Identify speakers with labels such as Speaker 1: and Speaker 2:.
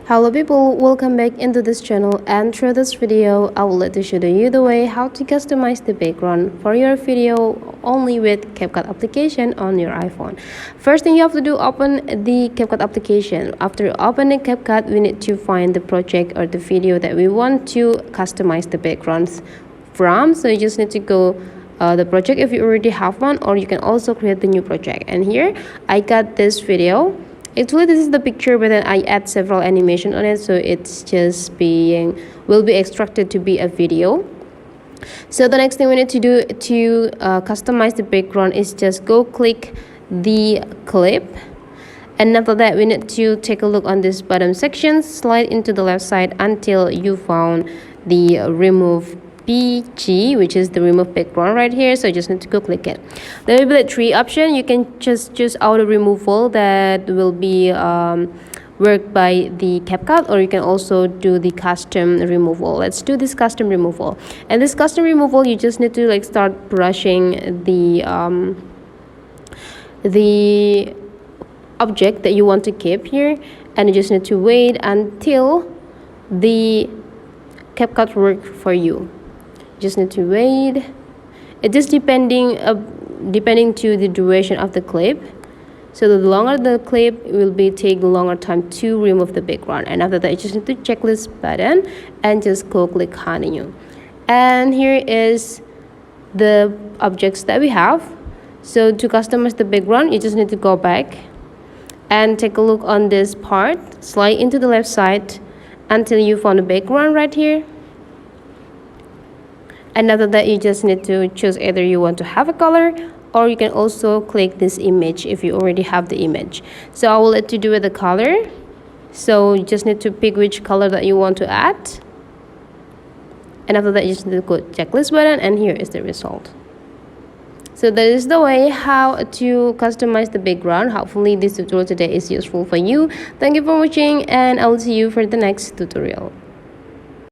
Speaker 1: Hello people, welcome back into this channel, and through this video I will let to show you the way how to customize the background for your video only with Capcut application on your iPhone. First thing you have to do, open the Capcut application. After opening Capcut, we need to find the project or the video that we want to customize the backgrounds from. So you just need to go the project if you already have one, or you can also create the new project. And here I got this video. Actually, this is the picture, but then I add several animation on it, so it's just will be extracted to be a video. So the next thing we need to do to customize the background is just go click the clip, and after that we need to take a look on this bottom section, slide into the left side until you found the remove PG, which is the remove background right here. So you just need to go click it. There will be like 3 options. You can just choose auto removal that will be worked by the Capcut, or you can also do the custom removal. Let's do this custom removal. And this custom removal, you just need to like start brushing the object that you want to keep here, and you just need to wait until the Capcut work for you. Just need to wait. It is depending to the duration of the clip. So the longer the clip, it will take longer time to remove the background. And after that, you just need to check this button and just go click continue. And here is the objects that we have. So to customize the background, you just need to go back and take a look on this part, slide into the left side until you found the background right here. And after that, you just need to choose either you want to have a color, or you can also click this image if you already have the image. So I will let you do with the color. So you just need to pick which color that you want to add. And after that, you just need to go check this button, and here is the result. So that is the way how to customize the background. Hopefully this tutorial today is useful for you. Thank you for watching, and I will see you for the next tutorial.